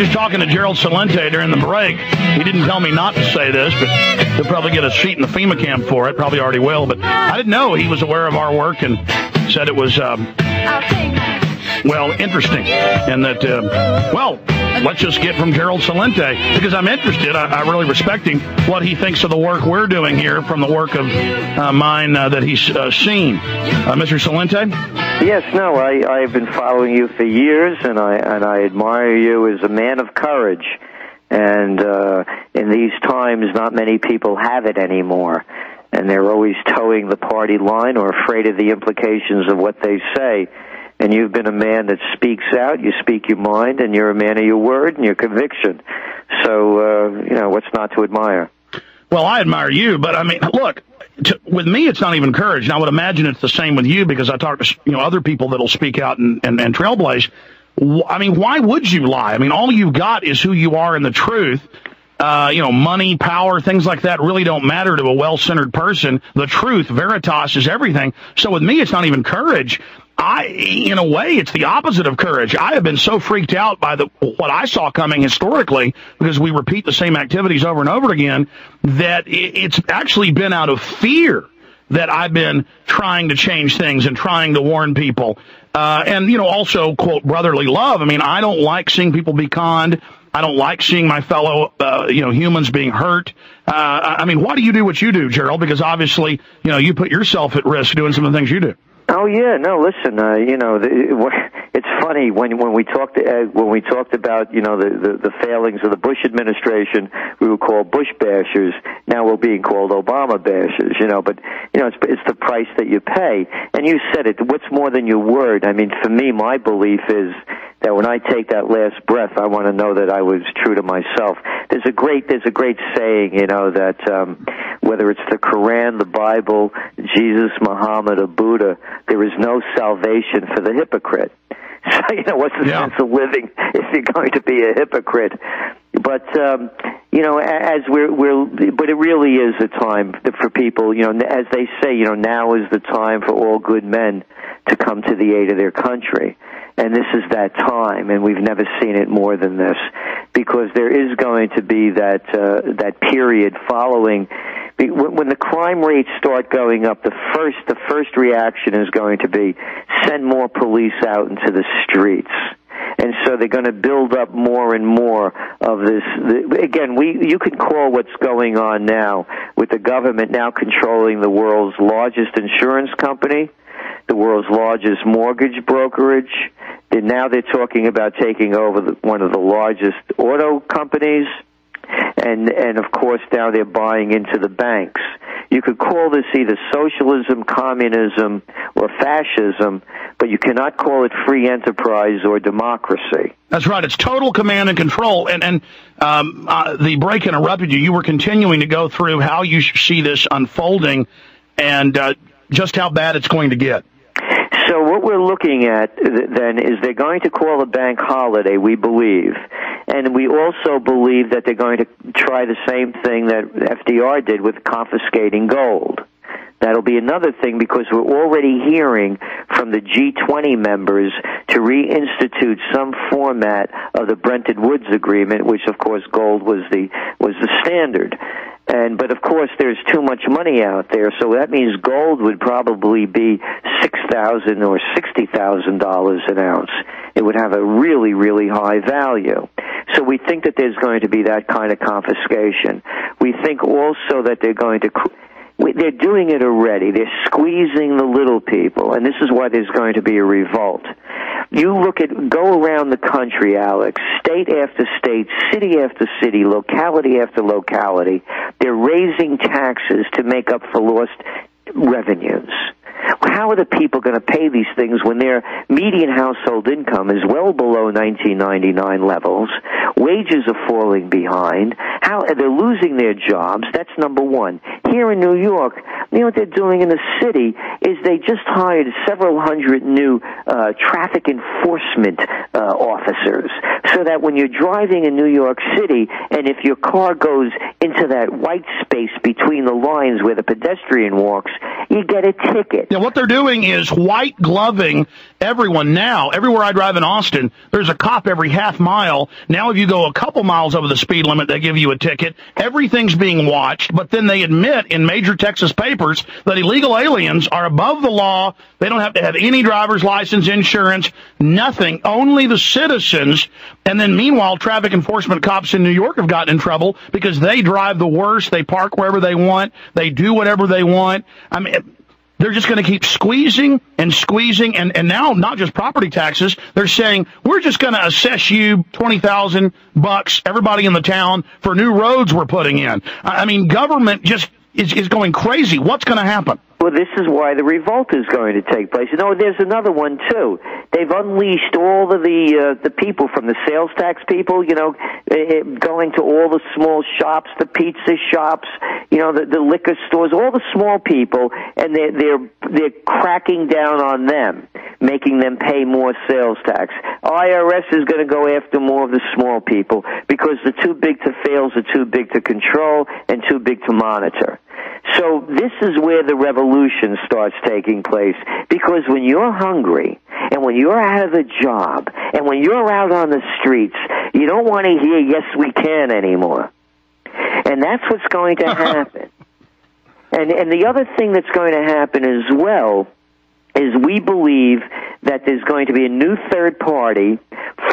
just talking to Gerald Celente during the break. He didn't tell me not to say this, but he'll probably get a seat in the FEMA camp for it. Probably already will. But I didn't know he was aware of our work and said it was, well, interesting. And that, let's just get from Gerald Celente, because I'm interested. I really respect him, what he thinks of the work we're doing here from the work of mine that he's seen. Mr. Celente? Yes, no, I've been following you for years, and I admire you as a man of courage. And in these times, not many people have it anymore, and they're always towing the party line or afraid of the implications of what they say. And you've been a man that speaks out, you speak your mind, and you're a man of your word and your conviction. So, what's not to admire? Well, I admire you, but I mean, look, with me, it's not even courage. And I would imagine it's the same with you, because I talk to, other people that'll speak out and trailblaze. I mean, why would you lie? I mean, all you've got is who you are and the truth. Money, power, things like that really don't matter to a well-centered person. The truth, veritas, is everything. So with me, it's not even courage. In a way, it's the opposite of courage. I have been so freaked out by what I saw coming historically, because we repeat the same activities over and over again, that it's actually been out of fear that I've been trying to change things and trying to warn people. And also, quote, brotherly love. I mean, I don't like seeing people be conned. I don't like seeing my fellow, humans being hurt. I mean, why do you do what you do, Gerald? Because obviously, you put yourself at risk doing some of the things you do. Oh yeah, no. Listen, it's funny when we talked about the failings of the Bush administration, we were called Bush bashers. Now we're being called Obama bashers. But it's the price that you pay. And you said it. What's more than your word? I mean, for me, my belief is that when I take that last breath, I want to know that I was true to myself. There's a great saying, that whether it's the Quran, the Bible, Jesus, Muhammad, or Buddha, there is no salvation for the hypocrite. So, what's the sense of living if you're going to be a hypocrite? But, as but it really is a time for people, as they say, now is the time for all good men to come to the aid of their country. And this is that time, and we've never seen it more than this, because there is going to be that period following. When the crime rates start going up, the first reaction is going to be send more police out into the streets. And so they're going to build up more and more of this. Again, you can call what's going on now with the government now controlling the world's largest insurance company, the world's largest mortgage brokerage. And now they're talking about taking over one of the largest auto companies. And of course, now they're buying into the banks. You could call this either socialism, communism, or fascism, but you cannot call it free enterprise or democracy. That's right. It's total command and control. And the break interrupted you. You were continuing to go through how you see this unfolding and just how bad it's going to get. So what we're looking at then is they're going to call a bank holiday, we believe. And we also believe that they're going to try the same thing that FDR did with confiscating gold. That'll be another thing, because we're already hearing from the G20 members to reinstitute some format of the Bretton Woods Agreement, which of course gold was the standard. But of course there's too much money out there, so that means gold would probably be $6,000 or $60,000 an ounce. It would have a really, really high value. So we think that there's going to be that kind of confiscation. We think also that they're doing it already. They're squeezing the little people, and this is why there's going to be a revolt. Go around the country, Alex, state after state, city after city, locality after locality. They're raising taxes to make up for lost revenues. How are the people going to pay these things when their median household income is well below 1999 levels? Wages are falling behind. They're losing their jobs. That's number one. Here in New York, what they're doing in the city is they just hired several hundred new traffic enforcement officers, so that when you're driving in New York City, and if your car goes into that white space between the lines where the pedestrian walks, you get a ticket. Yeah, what they're doing is white gloving everyone now. Everywhere I drive in Austin, there's a cop every half mile. Now if you go a couple miles over the speed limit, they give you a ticket. Everything's being watched, but then they admit in major Texas papers that illegal aliens are above the law. They don't have to have any driver's license, insurance, nothing, only the citizens. And then meanwhile, traffic enforcement cops in New York have gotten in trouble because they drive the worst. They park wherever they want. They do whatever they want. I mean, they're just going to keep squeezing and squeezing. And now not just property taxes. They're saying, we're just going to assess you $20,000, everybody in the town, for new roads we're putting in. I mean, government just is going crazy. What's going to happen? Well, this is why the revolt is going to take place. You know, there's another one, too. They've unleashed all of the people from the sales tax people, you know, going to all the small shops, the pizza shops, you know, the liquor stores, all the small people, and they're cracking down on them, making them pay more sales tax. IRS is going to go after more of the small people because the too big to fails are too big to control and too big to monitor. So this is where the revolution starts taking place, because when you're hungry and when you're out of a job and when you're out on the streets, you don't want to hear "yes, we can" anymore. And that's what's going to happen. And the other thing that's going to happen as well is we believe that there's going to be a new third party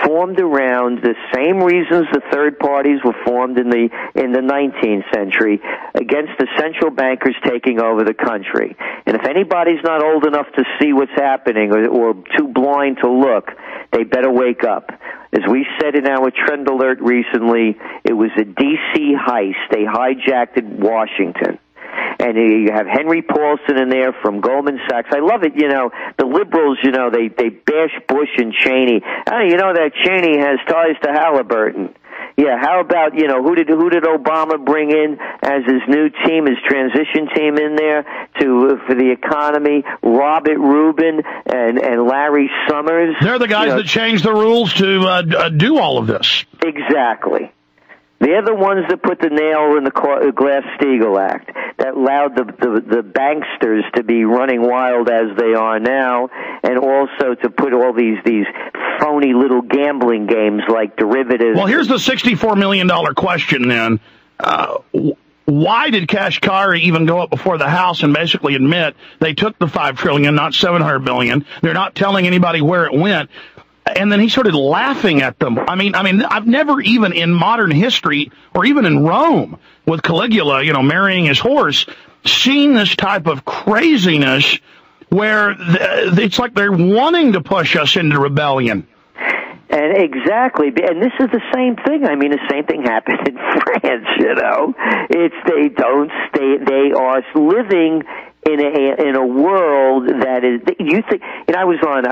formed around the same reasons the third parties were formed in the 19th century, against the central bankers taking over the country. And if anybody's not old enough to see what's happening or too blind to look, they better wake up. As we said in our trend alert recently, it was a D.C. heist. They hijacked Washington. And you have Henry Paulson in there from Goldman Sachs. I love it, you know, the liberals, you know, they bash Bush and Cheney. Oh, you know that Cheney has ties to Halliburton. Yeah, how about, you know, who did Obama bring in as his new team, his transition team in there for the economy? Robert Rubin and Larry Summers. They're the guys that changed the rules to do all of this. Exactly. They're the ones that put the nail in the Glass-Steagall Act, that allowed the banksters to be running wild as they are now, and also to put all these phony little gambling games like derivatives. Well, here's the $64 million question then. Why did Kashkari even go up before the House and basically admit they took the $5 trillion, not $700 billion? They're not telling anybody where it went. And then he started laughing at them. I mean, I've never even in modern history, or even in Rome with Caligula, you know, marrying his horse, seen this type of craziness where it's like they're wanting to push us into rebellion. And exactly, and this is the same thing. I mean, the same thing happened in France, you know. They are living in a world that is, you think, and I was on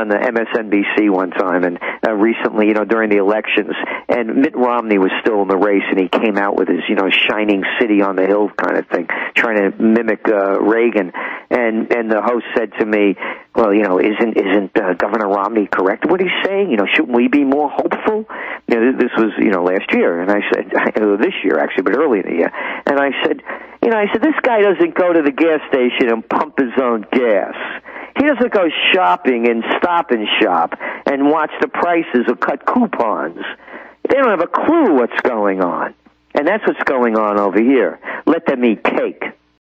MSNBC one time, and recently, you know, during the elections, and Mitt Romney was still in the race, and he came out with his, you know, shining city on the hill kind of thing, trying to mimic Reagan, and the host said to me, well, you know, isn't Governor Romney correct what he's saying? You know, shouldn't we be more hopeful? You know, this was, you know, last year, and I said, this year actually, but early in the year, and I said, this guy doesn't go to the gas station and pump his own gas. He doesn't go shopping and Stop and Shop and watch the prices or cut coupons. They don't have a clue what's going on. And that's what's going on over here. Let them eat cake.